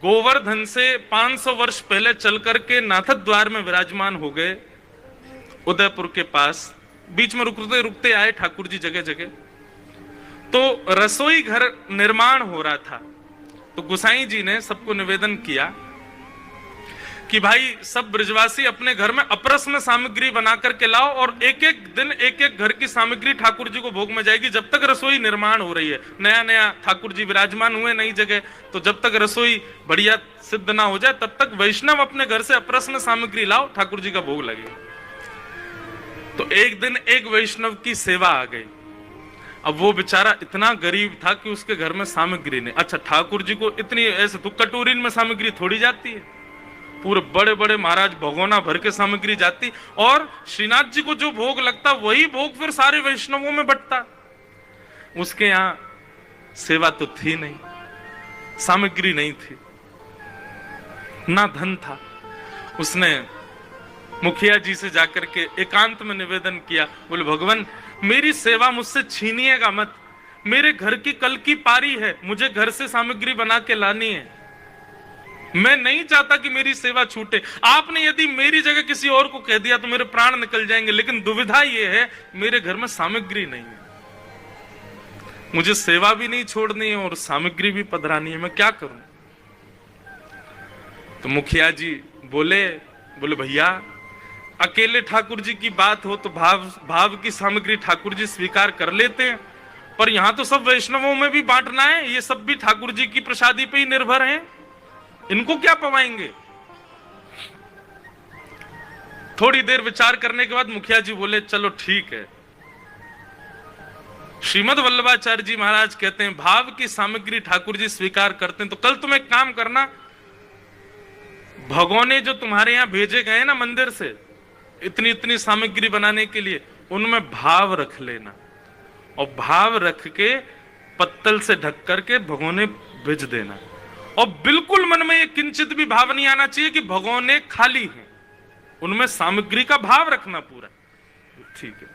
गोवर्धन से 500 वर्ष पहले चल करके नाथक द्वार में विराजमान हो गए, उदयपुर के पास। बीच में रुकते रुकते आए ठाकुर जी जगह जगह। तो रसोई घर निर्माण हो रहा था, तो गोसाई जी ने सबको निवेदन किया कि भाई सब ब्रजवासी अपने घर में अपरस में सामग्री बना करके लाओ, और एक एक दिन एक एक घर की सामग्री ठाकुर जी को भोग में जाएगी जब तक रसोई निर्माण हो रही है। नया नया ठाकुर जी विराजमान हुए नई जगह, तो जब तक रसोई बढ़िया सिद्ध ना हो जाए तब तक वैष्णव अपने घर से अपरस में सामग्री लाओ, ठाकुर जी का भोग लगे। तो एक दिन एक वैष्णव की सेवा आ गई। अब वो बेचारा इतना गरीब था कि उसके घर में सामग्री नहीं। अच्छा, ठाकुर जी को इतनी ऐसे तो कटोरी में सामग्री थोड़ी जाती है, पूरे बड़े बड़े महाराज भगोना भर के सामग्री जाती, और श्रीनाथ जी को जो भोग लगता वही भोग फिर सारे वैष्णवों में बंटता। उसके यहां सेवा तो थी नहीं, सामग्री नहीं थी, ना धन था। उसने मुखिया जी से जाकर के एकांत में निवेदन किया, बोले भगवान मेरी सेवा मुझसे छीनिएगा मत, मेरे घर की कल की पारी है, मुझे घर से सामग्री बना के लानी है, मैं नहीं चाहता कि मेरी सेवा छूटे। आपने यदि मेरी जगह किसी और को कह दिया तो मेरे प्राण निकल जाएंगे, लेकिन दुविधा यह है मेरे घर में सामग्री नहीं है, मुझे सेवा भी नहीं छोड़नी है और सामग्री भी पधरानी है, मैं क्या करूं। तो मुखिया जी बोले भैया अकेले ठाकुर जी की बात हो तो भाव की सामग्री ठाकुर जी स्वीकार कर लेते हैं, पर यहां तो सब वैष्णवों में भी बांटना है, ये सब भी ठाकुर जी की प्रसादी पे ही निर्भर हैं, इनको क्या पवाएंगे। थोड़ी देर विचार करने के बाद मुखिया जी बोले चलो ठीक है। श्रीमद वल्लभाचार्य जी महाराज कहते हैं भाव की सामग्री ठाकुर जी स्वीकार करते हैं, तो कल तुम एक काम करना, भगोने जो तुम्हारे यहां भेजे गए ना मंदिर से इतनी इतनी सामग्री बनाने के लिए, उनमें भाव रख लेना, और भाव रख के पत्तल से ढक करके भगोने भेज देना, और बिल्कुल मन में ये किंचित भी भाव नहीं आना चाहिए कि भगोने खाली हैं, उनमें सामग्री का भाव रखना पूरा। ठीक है।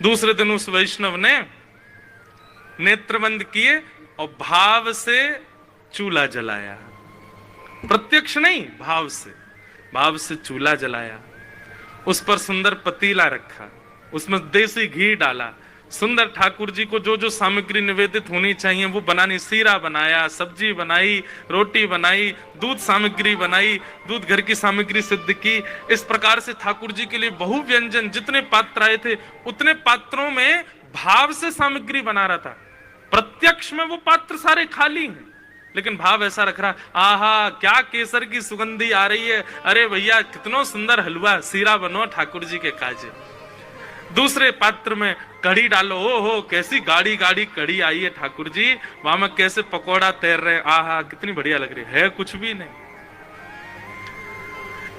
दूसरे दिन उस वैष्णव ने नेत्र बंद किए और भाव से चूल्हा जलाया, प्रत्यक्ष नहीं, भाव से चूल्हा जलाया, उस पर सुंदर पतीला रखा, उसमें देसी घी डाला, सुंदर ठाकुर जी को जो जो सामग्री निवेदित होनी चाहिए वो बनानी, सीरा बनाया, सब्जी बनाई, रोटी बनाई, दूध सामग्री बनाई, दूध घर की सामग्री सिद्ध की। इस प्रकार से ठाकुर जी के लिए बहु व्यंजन, जितने पात्र आए थे उतने पात्रों में भाव से सामग्री बना रहा था। प्रत्यक्ष में वो पात्र सारे खाली हैं, लेकिन भाव ऐसा रख रहा, आहा क्या केसर की सुगंधी आ रही है, अरे भैया कितना सुंदर हलवा सीरा बनो ठाकुर जी के काजे। दूसरे पात्र में कढ़ी डालो, ओ हो कैसी गाढ़ी गाढ़ी कढ़ी आई है ठाकुर जी, वहां में कैसे पकौड़ा तैर रहे हैं, आहा कितनी बढ़िया लग रही है, कुछ भी नहीं।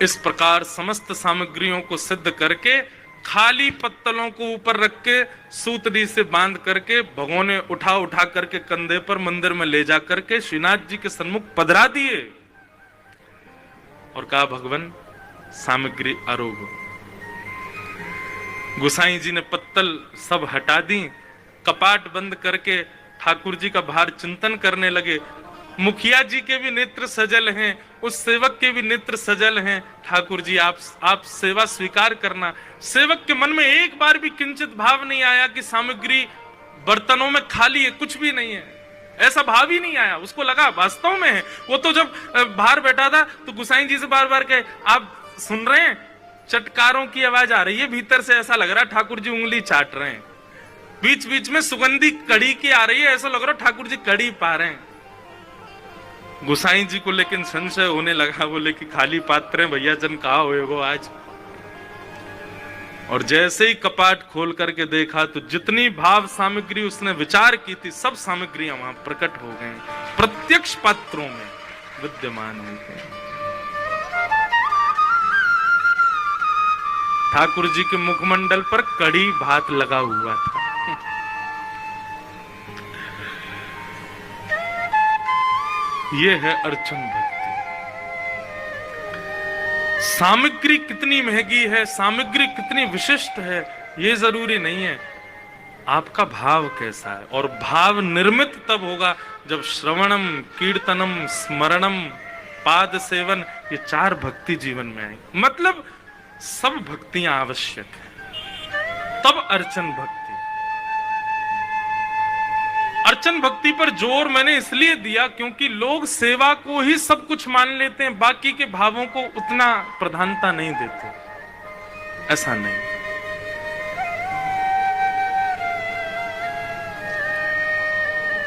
इस प्रकार समस्त सामग्रियों को सिद्ध करके खाली पत्तलों को ऊपर रख के सूतरी से बांध करके भगोने उठा उठा करके कंधे पर मंदिर में ले जा करके श्रीनाथ जी के सन्मुख पधरा दिए और कहा भगवान सामग्री आरोग। गोसाई जी ने पत्तल सब हटा दी, कपाट बंद करके ठाकुर जी का भार चिंतन करने लगे। मुखिया जी के भी नेत्र सजल हैं, उस सेवक के भी नेत्र सजल हैं, ठाकुर जी आप सेवा स्वीकार करना। सेवक के मन में एक बार भी किंचित भाव नहीं आया कि सामग्री बर्तनों में खाली है, कुछ भी नहीं है, ऐसा भाव ही नहीं आया। उसको लगा वास्तव में है। वो तो जब बाहर बैठा था तो गोसाई जी से बार बार कहे आप सुन रहे हैं, चटकारों की आवाज आ रही है भीतर से, ऐसा लग रहा है ठाकुर जी उंगली चाट रहे हैं, बीच बीच में सुगंधी कढ़ी की आ रही है, ऐसा लग रहा है ठाकुर जी कढ़ी पा रहे हैं। गोसाई जी को लेकिन संशय होने लगा, बोले कि खाली पात्र हैं भैया जन, कहा हुए वो आज। और जैसे ही कपाट खोल करके देखा तो जितनी भाव सामग्री उसने विचार की थी सब सामग्रियां वहां प्रकट हो गई, प्रत्यक्ष पात्रों में विद्यमान हो गए। ठाकुर जी के मुखमंडल पर कड़ी भात लगा हुआ था। यह है अर्चन भक्ति। सामग्री कितनी महंगी है, सामग्री कितनी विशिष्ट है, यह जरूरी नहीं है। आपका भाव कैसा है। और भाव निर्मित तब होगा जब श्रवणम, कीर्तनम, स्मरणम, पाद सेवन, ये 4 भक्ति जीवन में आएंगी। मतलब सब भक्तियां आवश्यक है, तब अर्चन भक्ति। अर्चन भक्ति पर जोर मैंने इसलिए दिया क्योंकि लोग सेवा को ही सब कुछ मान लेते हैं, बाकी के भावों को उतना प्रधानता नहीं देते। ऐसा नहीं।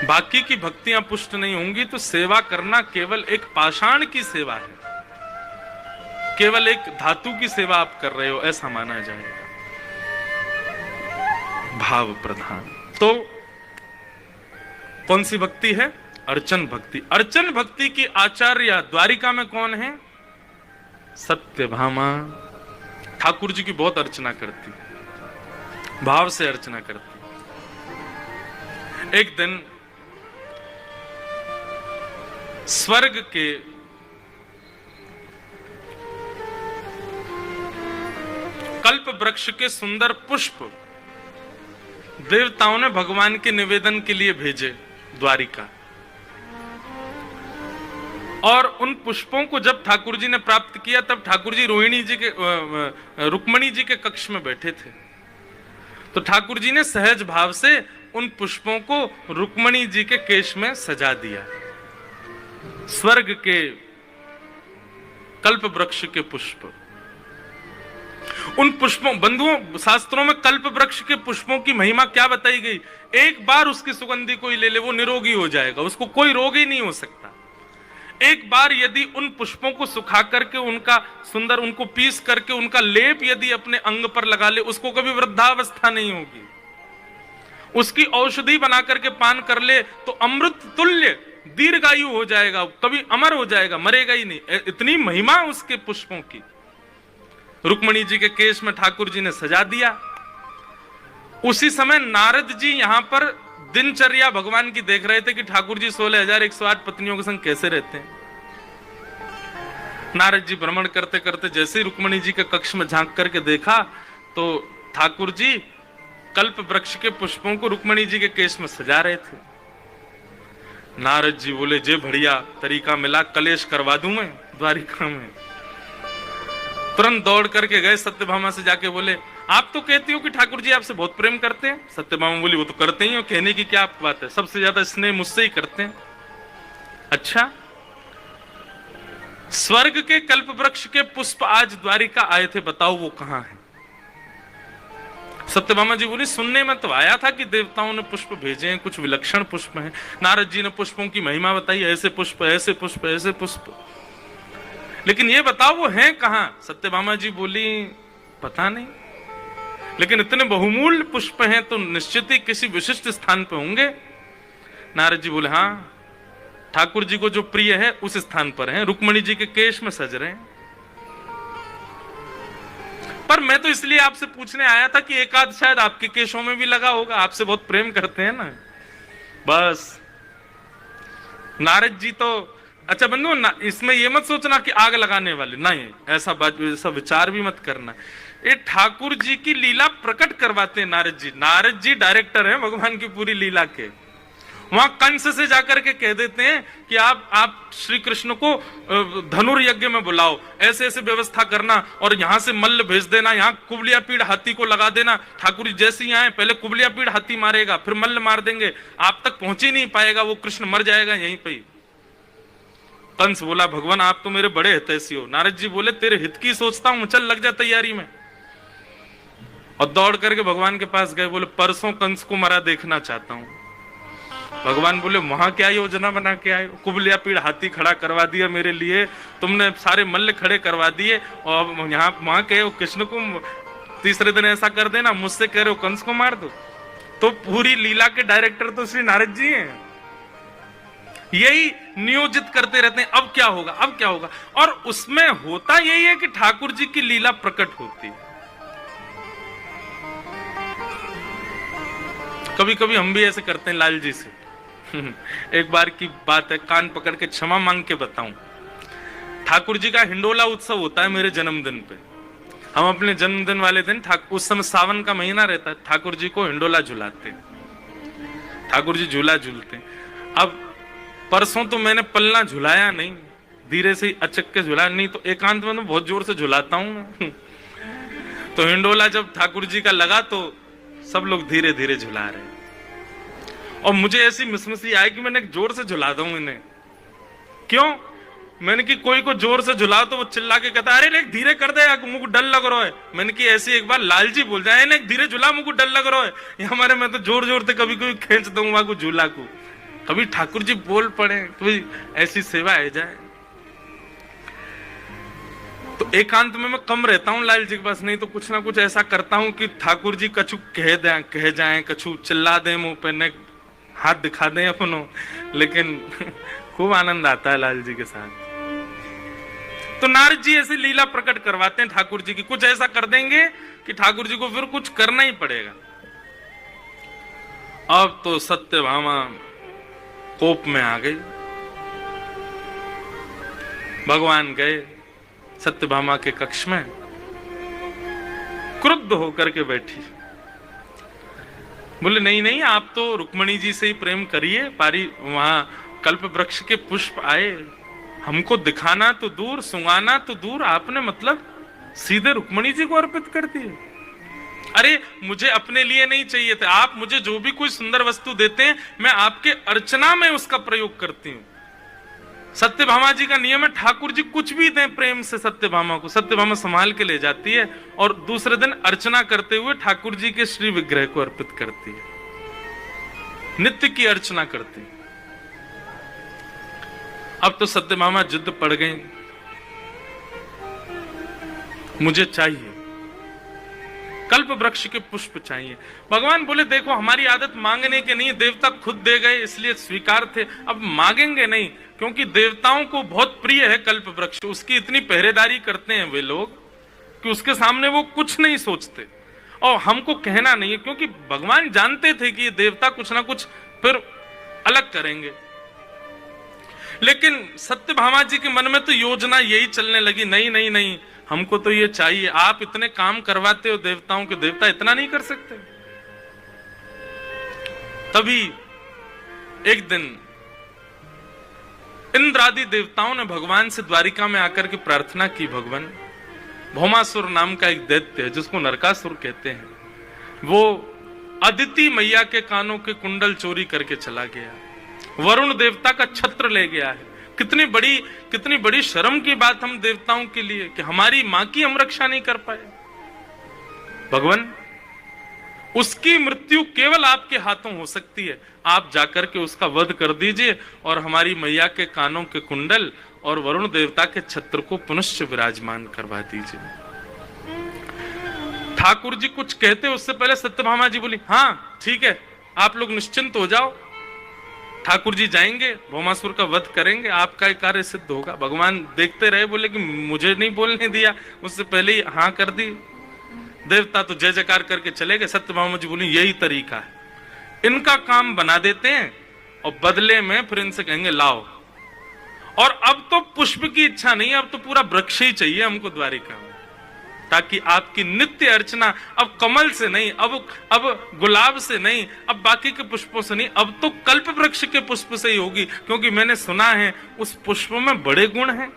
बाकी की भक्तियां पुष्ट नहीं होंगी तो सेवा करना केवल एक पाषाण की सेवा है, केवल एक धातु की सेवा आप कर रहे हो, ऐसा माना जाएगा। भाव प्रधान। तो कौन सी भक्ति है? अर्चन भक्ति। अर्चन भक्ति की आचार्य द्वारिका में कौन है? सत्यभामा। ठाकुर जी की बहुत अर्चना करती, भाव से अर्चना करती। एक दिन स्वर्ग के कल्प वृक्ष के सुंदर पुष्प देवताओं ने भगवान के निवेदन के लिए भेजे द्वारिका। और उन पुष्पों को जब ठाकुर जी ने प्राप्त किया तब ठाकुर जी रोहिणी जी के रुक्मणी जी के कक्ष में बैठे थे। तो ठाकुर जी ने सहज भाव से उन पुष्पों को रुक्मणी जी के केश में सजा दिया। स्वर्ग के कल्प वृक्ष के पुष्प, उन पुष्पों, बंधुओं शास्त्रों में कल्प वृक्ष के पुष्पों की महिमा क्या बताई गई? एक बार उसकी सुगंधि कोई ले ले वो निरोगी हो जाएगा, उसको कोई रोग ही नहीं हो सकता। एक बार यदि उन पुष्पों को सुखा करके उनका सुंदर, उनको पीस करके उनका लेप यदि अपने अंग पर लगा ले, उसको कभी वृद्धावस्था नहीं होगी। उसकी औषधि बना करके पान कर ले तो अमृत तुल्य दीर्घायु हो जाएगा, कभी अमर हो जाएगा, मरेगा ही नहीं। इतनी महिमा उसके पुष्पों की। रुक्मणी जी के केश में ठाकुर जी ने सजा दिया। उसी समय नारद जी यहां पर दिनचर्या भगवान की देख रहे थे कि ठाकुर जी 16,108 पत्नियों के संग कैसे रहते हैं। नारद जी भ्रमण करते करते जैसे ही रुक्मणी जी के कक्ष में झांक करके देखा तो ठाकुर जी कल्प वृक्ष के पुष्पों को रुक्मणी जी के केश में सजा रहे थे। नारद जी बोले, जे बढ़िया तरीका मिला, कलेश करवा दूं मैं द्वारिका में। तुरंत दौड़ करके गए, सत्यभामा से जाके बोले, आप तो कहती हो कि ठाकुर जी आपसे बहुत प्रेम करते हैं। सत्यभामा बोली, वो तो करते ही हो, कहने की क्या बात है, सबसे ज्यादा स्नेह मुझसे ही करते हैं। अच्छा, स्वर्ग के कल्प वृक्ष के पुष्प आज द्वारिका आए थे, बताओ वो कहां है? सत्यभामा जी बोली, सुनने में तो आया था कि देवताओं ने पुष्प भेजे हैं, कुछ विलक्षण पुष्प हैं। नारद जी ने पुष्पों की महिमा बताई, ऐसे पुष्प, ऐसे पुष्प, ऐसे पुष्प, लेकिन ये बताओ वो हैं कहां? सत्यभामा जी बोली, पता नहीं, लेकिन इतने बहुमूल्य पुष्प हैं तो निश्चित ही किसी विशिष्ट स्थान पे होंगे। नारद जी बोले, हाँ, ठाकुर जी को जो प्रिय है उस स्थान पर हैं, रुक्मणी जी के केश में सज रहे हैं। पर मैं तो इसलिए आपसे पूछने आया था कि एक आध शायद आपके केशों में भी लगा होगा, आपसे बहुत प्रेम करते हैं ना। बस नारद जी तो, अच्छा बंधु, इसमें ये मत सोचना कि आग लगाने वाले, नहीं, ऐसा विचार भी मत करना। ये ठाकुर जी की लीला प्रकट करवाते हैं नारद जी। नारद जी डायरेक्टर हैं भगवान की पूरी लीला के। वहां कंस से जाकर के कह देते हैं कि आप श्री कृष्ण को धनुर्यज्ञ में बुलाओ, ऐसे ऐसे व्यवस्था करना और यहां से मल्ल भेज देना, यहाँ कुबलिया पीड़ हाथी को लगा देना। ठाकुर जी जैसे ही आए पहले कुबलिया पीड़ हाथी मारेगा, फिर मल्ल मार देंगे, आप तक पहुंच ही नहीं पाएगा, वो कृष्ण मर जाएगा यहीं पे। कंस बोला, भगवान आप तो मेरे बड़े हितैषी हो। नारद जी बोले, तेरे हित की सोचता हूं, चल लग जा तैयारी में। और दौड़ करके भगवान के पास गए, बोले परसों कंस को मरा देखना चाहता हूं। भगवान बोले, वहां क्या योजना बना के आए? कुबलिया पीड़ हाथी खड़ा करवा दिया मेरे लिए, तुमने सारे मल्ल खड़े करवा दिए, और यहाँ वहां कहे हो कृष्ण को तीसरे दिन ऐसा कर देना, मुझसे कह रहे हो कंस को मार दो। तो पूरी लीला के डायरेक्टर तो श्री नारद जी हैं, यही नियोजित करते रहते हैं, अब क्या होगा, अब क्या होगा। और उसमें होता यही है कि ठाकुर जी की लीला प्रकट होती है। कभी कभी हम भी ऐसे करते हैं लाल जी से। एक बार की बात है, कान पकड़ के क्षमा मांग के बताऊं। ठाकुर जी का हिंडोला उत्सव होता है मेरे जन्मदिन पे। हम अपने जन्मदिन वाले दिन उस समय सावन का महीना रहता है, ठाकुर जी को हिंडोला झुलाते, ठाकुर जी झूला झूलते। अब परसों तो मैंने पल्ला झुलाया नहीं, धीरे से अचक के झुलाया, नहीं तो एकांत में तो बहुत जोर से झुलाता हूं। तो हिंडोला जब ठाकुर जी का लगा तो सब लोग धीरे धीरे झुला रहे, और मुझे ऐसी मिसमिसी आई कि मैंने जोर से झुला दूं इन्हें। क्यों? मैंने कि कोई को जोर से झुलाओ तो वो चिल्ला के कहता अरे नहीं धीरे कर दे, मुझको डर लग रहा है। मैंने कि ऐसे एक बार लालजी बोल जाए नहीं धीरे झुला, मुझको डर लग रहा है। ये हमारे में तो जोर जोर से कभी कभी खींच दूंगा को झूला को, कभी ठाकुर जी बोल पड़े, कभी ऐसी सेवा आ जाए। तो एकांत में मैं कम रहता हूँ लाल जी के पास, नहीं तो कुछ ना कुछ ऐसा करता हूँ कि ठाकुर जी कछु कह जाए, कछु चिल्ला दे, मुंह पे ने हाथ दिखा दे अपनों, लेकिन खूब आनंद आता है लाल जी के साथ। तो नारद जी ऐसी लीला प्रकट करवाते हैं ठाकुर जी की, कुछ ऐसा कर देंगे कि ठाकुर जी को फिर कुछ करना ही पड़ेगा। अब तो सत्यभामा कोप में आ गई। भगवान गए सत्यभामा के कक्ष में, क्रुद्ध होकर के बैठी, बोले नहीं नहीं आप तो रुक्मणी जी से ही प्रेम करिए, पारी वहां कल्प वृक्ष के पुष्प आए, हमको दिखाना तो दूर सुंगाना तो दूर, आपने मतलब सीधे रुक्मणी जी को अर्पित कर दिए। अरे मुझे अपने लिए नहीं चाहिए थे, आप मुझे जो भी कोई सुंदर वस्तु देते हैं मैं आपके अर्चना में उसका प्रयोग करती हूं। सत्यभामा जी का नियम है ठाकुर जी कुछ भी दें प्रेम से सत्यभामा को, सत्यभामा संभाल के ले जाती है और दूसरे दिन अर्चना करते हुए ठाकुर जी के श्री विग्रह को अर्पित करती है, नित्य की अर्चना करती है। अब तो सत्यभामा जिद पड़ गई, मुझे चाहिए, कल्प वृक्ष के पुष्प चाहिए। भगवान बोले देखो हमारी आदत मांगने के नहीं, देवता खुद दे गए इसलिए स्वीकार थे, अब मांगेंगे नहीं, क्योंकि देवताओं को बहुत प्रिय है कल्प वृक्ष, उसकी इतनी पहरेदारी करते हैं वे लोग कि उसके सामने वो कुछ नहीं सोचते, और हमको कहना नहीं है, क्योंकि भगवान जानते थे कि ये देवता कुछ ना कुछ फिर अलग करेंगे। लेकिन सत्यभामा जी के मन में तो योजना यही चलने लगी, नहीं नहीं नहीं हमको तो ये चाहिए, आप इतने काम करवाते हो देवताओं के, देवता इतना नहीं कर सकते। तभी एक दिन इंद्र आदि देवताओं ने भगवान से द्वारिका में आकर के प्रार्थना की, भगवान भौमासुर नाम का एक दैत्य है जिसको नरकासुर कहते हैं, वो अदिति मैया के कानों के कुंडल चोरी करके चला गया, वरुण देवता का छत्र ले गया है। कितनी बड़ी शर्म की बात हम देवताओं के लिए कि हमारी मां की हम रक्षा नहीं कर पाए। भगवान उसकी मृत्यु केवल आपके हाथों हो सकती है, आप जाकर के उसका वध कर दीजिए और हमारी मैया के कानों के कुंडल और वरुण देवता के छत्र को पुनश्च विराजमान करवा दीजिए। ठाकुर जी कुछ कहते उससे पहले सत्यभामा जी बोली हाँ ठीक है आप लोग निश्चिंत हो जाओ, ठाकुर जी जाएंगे भौमासुर का वध करेंगे, आपका कार्य सिद्ध होगा। भगवान देखते रहे, बोले कि मुझे नहीं बोलने दिया, उससे पहले ही हाँ कर दी। देवता तो जय जयकार करके चले गए। सत्यभामा जी बोली यही तरीका है, इनका काम बना देते हैं और बदले में फिर इनसे कहेंगे लाओ। और अब तो पुष्प की इच्छा नहीं, अब तो पूरा वृक्ष ही चाहिए हमको द्वारिका में, ताकि आपकी नित्य अर्चना अब कमल से नहीं, अब गुलाब से नहीं, अब बाकी के पुष्पों से नहीं, अब तो कल्प वृक्ष के पुष्प से ही होगी, क्योंकि मैंने सुना है उस पुष्प में बड़े गुण हैं।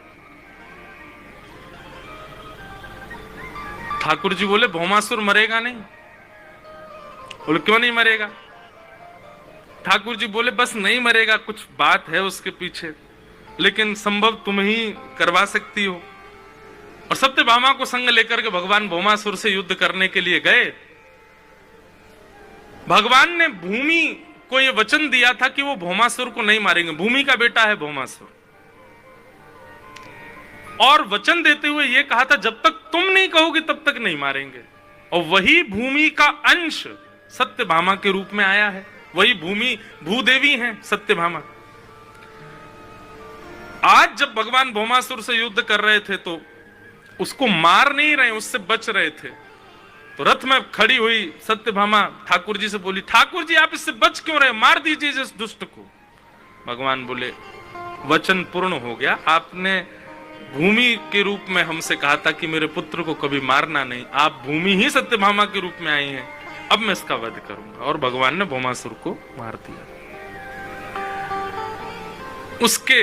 ठाकुर जी बोले भौमासुर मरेगा नहीं। बोले क्यों नहीं मरेगा? ठाकुर जी बोले बस नहीं मरेगा, कुछ बात है उसके पीछे, लेकिन संभव तुम ही करवा सकती हो। और सत्यभामा को संग लेकर के भगवान भौमासुर से युद्ध करने के लिए गए। भगवान ने भूमि को यह वचन दिया था कि वो भौमासुर को नहीं मारेंगे, भूमि का बेटा है भौमासुर, और वचन देते हुए यह कहा था जब तक तुम नहीं कहोगे तब तक नहीं मारेंगे। और वही भूमि का अंश सत्यभामा के रूप में आया है, वही भूमि भूदेवी हैं सत्यभामा। आज जब भगवान भौमासुर से युद्ध कर रहे थे तो उसको मार नहीं रहे, उससे बच रहे थे, तो रथ में खड़ी हुई सत्यभामा ठाकुर जी से बोली ठाकुर जी आप इससे बच क्यों रहे, मार दीजिए इस दुष्ट को। भगवान बोले वचन पूर्ण हो गया, आपने भूमि के रूप में हमसे कहा था कि मेरे पुत्र को कभी मारना नहीं, आप भूमि ही सत्यभामा के रूप में आई हैं, अब मैं इसका वध करूंगा। और भगवान ने भौमासुर को मार दिया। उसके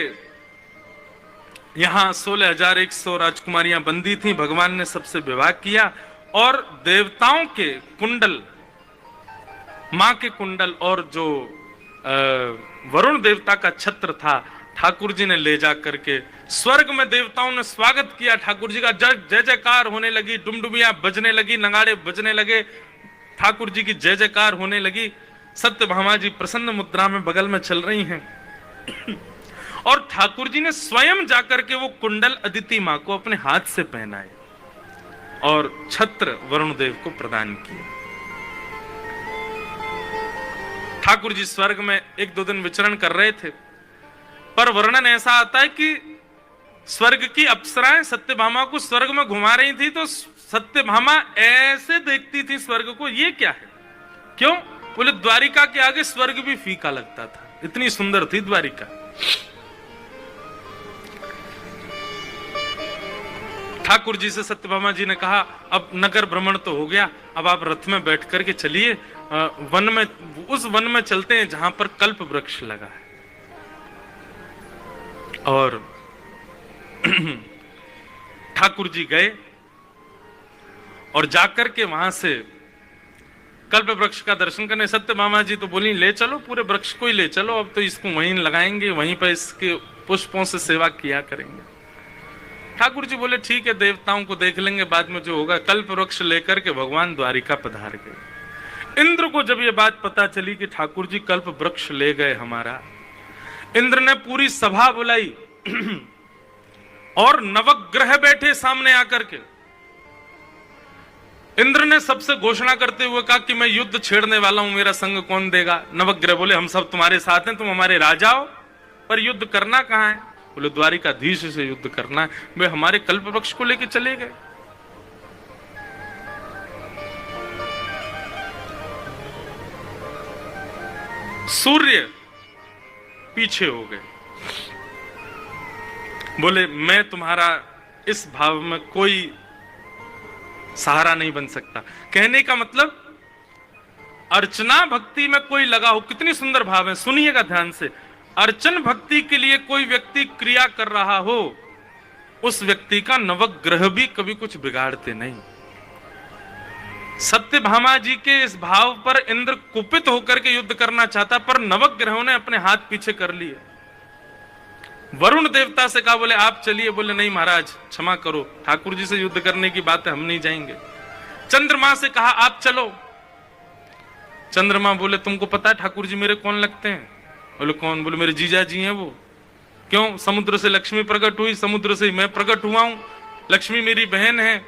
यहां 16,100 राजकुमारियां बंदी थीं। भगवान ने सबसे विवाह किया और देवताओं के कुंडल, मां के कुंडल और जो वरुण देवता का छत्र था, ठाकुर जी ने ले जा करके स्वर्ग में देवताओं ने स्वागत किया। ठाकुर जी का जय जयकार होने लगी, डुमडुमियां बजने लगी, नगाड़े बजने लगे, ठाकुर जी की जय जयकार होने लगी। सत्यभामा जी प्रसन्न मुद्रा में बगल में चल रही हैं और ठाकुर जी ने स्वयं जाकर के वो कुंडल अदिति मां को अपने हाथ से पहनाए और छत्र वरुण देव को प्रदान किए। ठाकुर जी स्वर्ग में 1-2 दिन विचरण कर रहे थे, पर वर्णन ऐसा आता है कि स्वर्ग की अप्सराएं सत्यभामा को स्वर्ग में घुमा रही थी, तो सत्यभामा ऐसे देखती थी स्वर्ग को, ये क्या है? क्यों? बोले द्वारिका के आगे स्वर्ग भी फीका लगता था, इतनी सुंदर थी द्वारिका। ठाकुर जी से सत्यभामा जी ने कहा, अब नगर भ्रमण तो हो गया, अब आप रथ में बैठ करके चलिए, वन में, उस वन में चलते हैं जहां पर कल्प वृक्ष लगा है। और ठाकुर जी गए और जाकर के वहां से कल्प वृक्ष का दर्शन करने। सत्यभामा जी तो बोली, ले चलो, पूरे वृक्ष को ही ले चलो, अब तो इसको वहीं लगाएंगे, वहीं पर इसके पुष्पों से सेवा किया करेंगे। ठाकुर जी बोले, ठीक है, देवताओं को देख लेंगे, बाद में जो होगा। कल्प वृक्ष लेकर के भगवान द्वारिका पधार गए। इंद्र को जब ये बात पता चली कि ठाकुर जी कल्प वृक्ष ले गए हमारा, इंद्र ने पूरी सभा बुलाई और नवग्रह बैठे सामने आकर के। इंद्र ने सबसे घोषणा करते हुए कहा कि मैं युद्ध छेड़ने वाला हूं, मेरा संग कौन देगा? नवग्रह बोले, हम सब तुम्हारे साथ हैं, तुम हमारे राजा हो, पर युद्ध करना कहां है? बोले, द्वारिकाधीश से युद्ध करना है। वे हमारे कल्प वृक्ष को लेके चले गए। सूर्य पीछे हो गए, बोले, मैं तुम्हारा इस भाव में कोई सहारा नहीं बन सकता। कहने का मतलब, अर्चना भक्ति में कोई लगा हो, कितनी सुंदर भाव है, सुनिएगा ध्यान से। अर्चन भक्ति के लिए कोई व्यक्ति क्रिया कर रहा हो, उस व्यक्ति का नवग्रह भी कभी कुछ बिगाड़ते नहीं। सत्यभामा जी के इस भाव पर इंद्र कुपित होकर के युद्ध करना चाहता, पर नवग्रहों ने अपने हाथ पीछे कर लिए। वरुण देवता से कहा, बोले आप चलिए। बोले, नहीं महाराज, क्षमा करो, ठाकुर जी से युद्ध करने की बात है, हम नहीं जाएंगे। चंद्रमा से कहा, आप चलो। चंद्रमा बोले, तुमको पता है ठाकुर जी मेरे कौन लगते हैं? बोले, कौन? बोले, मेरे जीजा जी हैं वो। क्यों? समुद्र से लक्ष्मी प्रकट हुई, समुद्र से मैं प्रकट हुआ हूं, लक्ष्मी मेरी बहन है।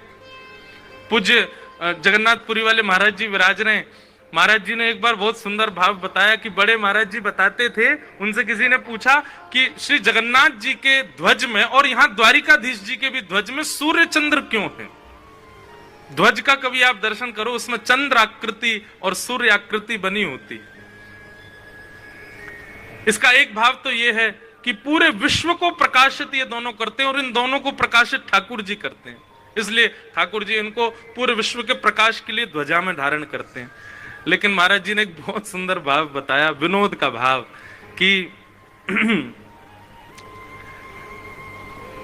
पूज्य जगन्नाथपुरी वाले महाराज जी विराज रहे हैं। महाराज जी ने एक बार बहुत सुंदर भाव बताया कि बड़े महाराज जी बताते थे, उनसे किसी ने पूछा कि श्री जगन्नाथ जी के ध्वज में और यहाँ द्वारिकाधीश जी के भी ध्वज में सूर्य चंद्र क्यों है? ध्वज का कभी आप दर्शन करो, उसमें चंद्र आकृति और सूर्य आकृति बनी होती है। इसका एक भाव तो यह है कि पूरे विश्व को प्रकाशित ये दोनों करते हैं और इन दोनों को प्रकाशित ठाकुर जी करते हैं, इसलिए ठाकुर जी इनको पूरे विश्व के प्रकाश के लिए ध्वजा में धारण करते हैं। लेकिन महाराज जी ने एक बहुत सुंदर भाव बताया, विनोद का भाव, कि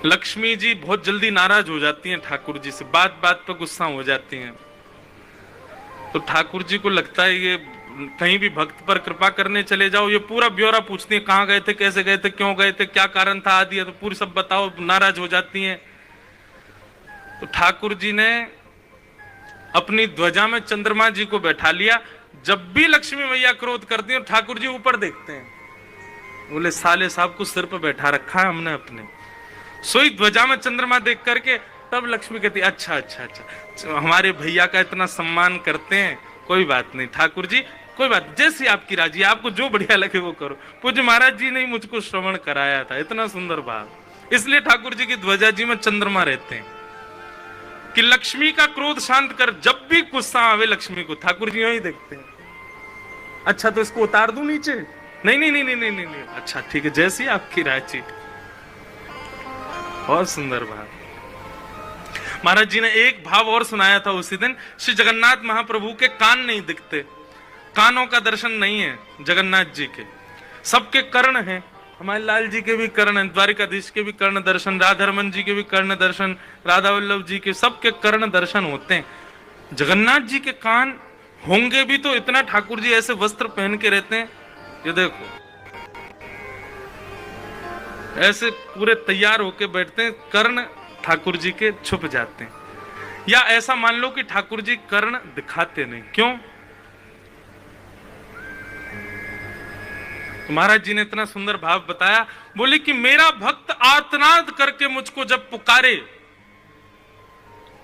लक्ष्मी जी बहुत जल्दी नाराज हो जाती हैं ठाकुर जी से, बात बात पर गुस्सा हो जाती हैं। तो ठाकुर जी को लगता है ये कहीं भी भक्त पर कृपा करने चले जाओ, ये पूरा ब्यौरा पूछती हैं, कहाँ गए थे, कैसे गए थे, क्यों गए थे, क्या कारण था आदि, तो पूरी सब बताओ, नाराज हो जाती हैं। तो ठाकुर जी ने अपनी ध्वजा में चंद्रमा जी को बैठा लिया। जब भी लक्ष्मी मैया क्रोध करती है, ठाकुर जी ऊपर देखते हैं, बोले साले साहब को सिर पर बैठा रखा है हमने अपने। सोई ध्वजा में चंद्रमा देख करके तब लक्ष्मी कहती, अच्छा अच्छा अच्छा, हमारे भैया का इतना सम्मान करते हैं, कोई बात नहीं ठाकुर जी, कोई बात, जैसी आपकी राजी, आपको जो बढ़िया लगे वो करो। पूज्य महाराज जी ने मुझको श्रवण कराया था, इतना सुंदर भाव। इसलिए ठाकुर जी की ध्वजा जी में चंद्रमा रहते हैं कि लक्ष्मी का क्रोध शांत कर। जब भी गुस्सा आवे लक्ष्मी को, ठाकुर जी यही देखते हैं, अच्छा तो इसको उतार दूं नीचे? नहीं नहीं नहीं नहीं नहीं नहीं, अच्छा ठीक है, जैसी आपकी राजी। बहुत सुंदर भाव। महाराज जी ने एक भाव और सुनाया था उसी दिन। श्री जगन्नाथ महाप्रभु के कान नहीं दिखते, कानों का दर्शन नहीं है जगन्नाथ जी के, सबके कर्ण हैं। हमारे लाल जी के भी कर्ण हैं, द्वारिकाधीश के भी कर्ण दर्शन, राधारमन जी के भी कर्ण दर्शन, राधा वल्लभ जी के, सबके कर्ण दर्शन होते हैं। जगन्नाथ जी के कान होंगे भी तो इतना ठाकुर जी ऐसे वस्त्र पहन के रहते हैं, ये देखो ऐसे पूरे तैयार होके बैठते हैं, कर्ण ठाकुर जी के छुप जाते हैं। या ऐसा मान लो कि ठाकुर जी कर्ण दिखाते नहीं, क्यों? तो महाराज जी ने इतना सुंदर भाव बताया, बोले कि मेरा भक्त आर्तनाद करके मुझको जब पुकारे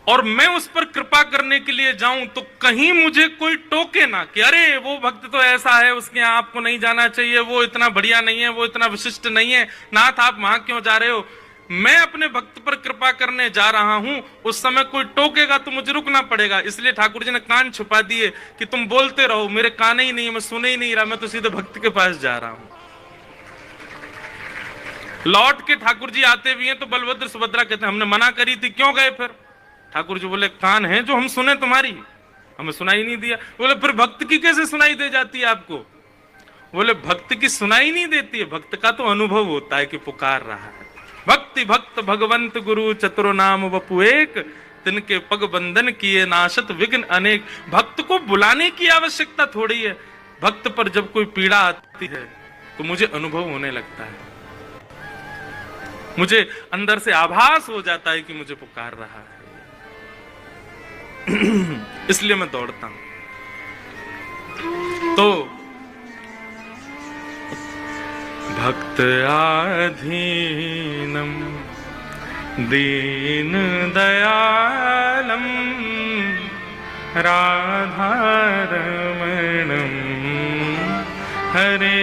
और मैं उस पर कृपा करने के लिए जाऊं तो कहीं मुझे कोई टोके ना कि अरे वो भक्त तो ऐसा है, उसके यहाँ आपको नहीं जाना चाहिए, वो इतना बढ़िया नहीं है, वो इतना विशिष्ट नहीं है, नाथ आप वहां क्यों जा रहे हो। मैं अपने भक्त पर कृपा करने जा रहा हूं, उस समय कोई टोकेगा तो मुझे रुकना पड़ेगा। इसलिए ठाकुर जी ने कान छुपा दिए कि तुम बोलते रहो, मेरे कान ही नहीं है, मैं सुन ही नहीं रहा, मैं तो सीधे भक्त के पास जा रहा हूं। लौट के ठाकुर जी आते भी हैं तो बलभद्र सुभद्रा कहते हैं हमने मना करी थी, क्यों गए फिर? ठाकुर जी बोले कान है जो हम सुने तुम्हारी, हमें सुनाई नहीं दिया। बोले फिर भक्त की कैसे सुनाई दे जाती है आपको? बोले भक्त की सुनाई नहीं देती है, भक्त का तो अनुभव होता है कि पुकार रहा है। भक्ति भक्त भगवंत गुरु चतुर नाम वपु एक, तिनके पग बंधन किए नाशत विघ्न अनेक। भक्त को बुलाने की आवश्यकता थोड़ी है, भक्त पर जब कोई पीड़ा आती है तो मुझे अनुभव होने लगता है, मुझे अंदर से आभास हो जाता है कि मुझे पुकार रहा है, इसलिए मैं दौड़ता हूं। तो भक्त आधीनम दीन दयालम राधारमणम हरे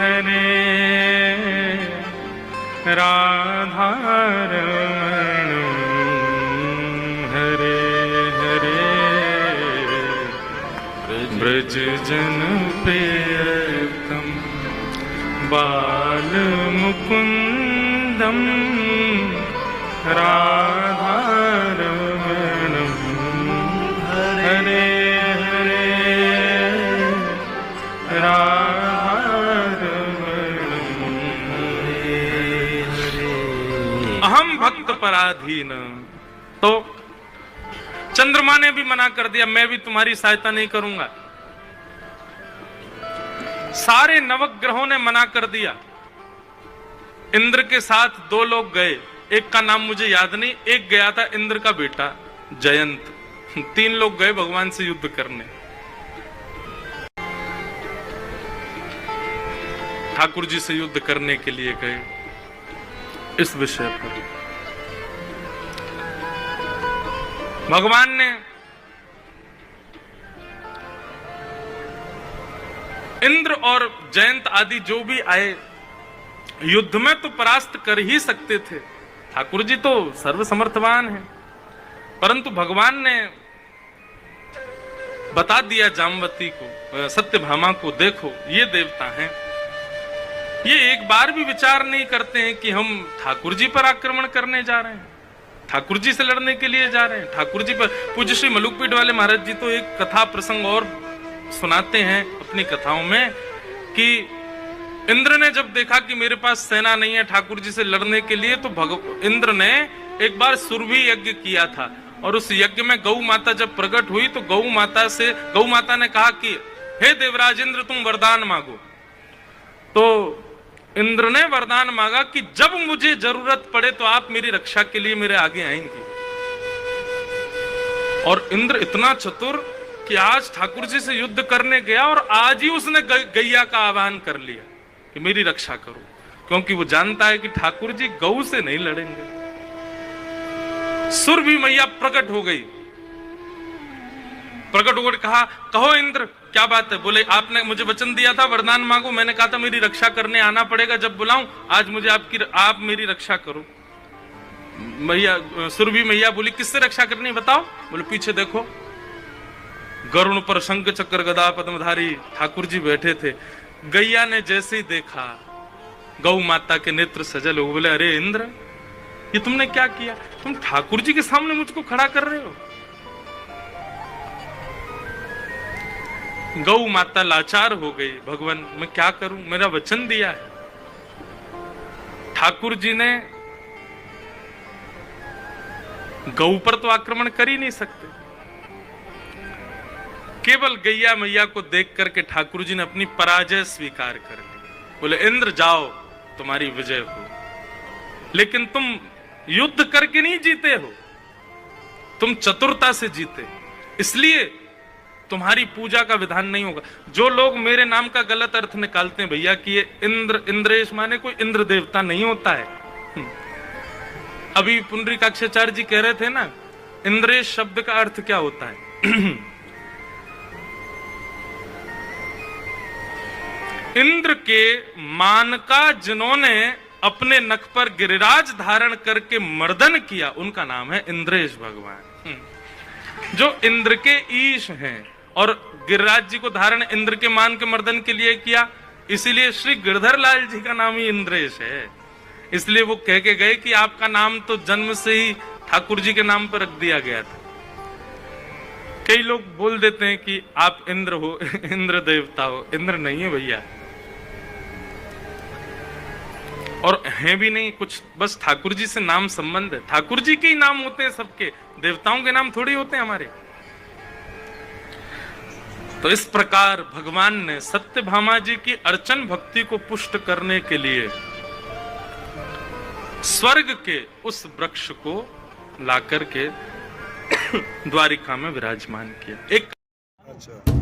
हरे राधारमणम हरे हरे ब्रज जन प्रियतम बाल मुकुंदम राधारमणम हरे हरे राधारमणम हरे। अहम भक्त पराधीन। तो चंद्रमा ने भी मना कर दिया, मैं भी तुम्हारी सहायता नहीं करूंगा। सारे नवग्रहों ने मना कर दिया। इंद्र के साथ दो लोग गए, एक का नाम मुझे याद नहीं, एक गया था इंद्र का बेटा जयंत। 3 लोग गए भगवान से युद्ध करने। ठाकुर जी से युद्ध करने के लिए गए। इस विषय पर भगवान ने इंद्र और जयंत आदि जो भी आए युद्ध में तो परास्त कर ही सकते थे, ठाकुर जी तो सर्वसमर्थवान हैं। परंतु भगवान ने बता दिया जामवती को, सत्यभामा को, देखो ये देवता हैं, ये एक बार भी विचार नहीं करते हैं कि हम ठाकुर जी पर आक्रमण करने जा रहे हैं, ठाकुर जी से लड़ने के लिए जा रहे हैं। ठाकुर जी पर पूज्य श्री मलुकपीठ वाले महाराज जी तो एक कथा प्रसंग और सुनाते हैं अपनी कथाओं में कि इंद्र ने जब देखा कि मेरे पास सेना नहीं है ठाकुर जी से लड़ने के लिए, तो इंद्र ने एक बार सुरभि यज्ञ किया था, और उस यज्ञ में गौ माता जब प्रकट हुई तो गौ माता ने कहा कि हे देवराज इंद्र तुम वरदान मांगो। तो इंद्र ने वरदान मांगा कि जब मुझे जरूरत पड़े तो आप मेरी रक्षा के लिए मेरे आगे आएंगे। और इंद्र इतना चतुर कि आज ठाकुर जी से युद्ध करने गया और आज ही उसने गैया का आह्वान कर लिया कि मेरी रक्षा करो, क्योंकि वो जानता है कि ठाकुर जी गौ से नहीं लड़ेंगे। सुरभि मैया प्रकट हो गई, प्रकट होकर कहा कहो इंद्र क्या बात है। बोले आपने मुझे वचन दिया था वरदान मांगो, मैंने कहा था मेरी रक्षा करने आना पड़ेगा जब बुलाऊं, आज मुझे आप मेरी रक्षा करो। मैया सुरभि मैया बोली किससे रक्षा करनी बताओ। बोले पीछे देखो, गरुण पर शंख चक्र गदा पद्मधारी ठाकुर जी बैठे थे। गैया ने जैसे ही देखा गौ माता के नेत्र सजल हो, बोले अरे इंद्र ये तुमने क्या किया? तुम ठाकुर जी के सामने मुझको खड़ा कर रहे हो। गौ माता लाचार हो गई, भगवान मैं क्या करूं, मेरा वचन दिया है। ठाकुर जी ने गौ पर तो आक्रमण कर ही नहीं सकते। केवल गैया मैया को देख करके ठाकुर जी ने अपनी पराजय स्वीकार कर ली। बोले इंद्र जाओ, तुम्हारी विजय हो, लेकिन तुम युद्ध करके नहीं जीते हो, तुम चतुरता से जीते, इसलिए तुम्हारी पूजा का विधान नहीं होगा। जो लोग मेरे नाम का गलत अर्थ निकालते हैं भैया कि ये इंद्र, इंद्रेश माने कोई इंद्र देवता नहीं होता है। अभी पुंडरीकाक्षाचार्य जी कह रहे थे ना, इंद्रेश शब्द का अर्थ क्या होता है? इंद्र के मान का जिन्होंने अपने नख पर गिरिराज धारण करके मर्दन किया, उनका नाम है इंद्रेश भगवान। जो इंद्र के ईश हैं और गिरिराज जी को धारण इंद्र के मान के मर्दन के लिए किया, इसीलिए श्री गिरधर लाल जी का नाम ही इंद्रेश है। इसलिए वो कह के गए कि आपका नाम तो जन्म से ही ठाकुर जी के नाम पर रख दिया गया था। कई लोग बोल देते हैं कि आप इंद्र हो, इंद्र देवता हो। इंद्र नहीं है भैया, और हैं भी नहीं कुछ, बस ठाकुर जी से नाम संबंध है। ठाकुर जी के ही नाम होते हैं सबके, देवताओं के नाम थोड़ी होते हैं हमारे। तो इस प्रकार भगवान ने सत्यभामा जी की अर्चन भक्ति को पुष्ट करने के लिए स्वर्ग के उस वृक्ष को लाकर के द्वारिका में विराजमान किया। एक अच्छा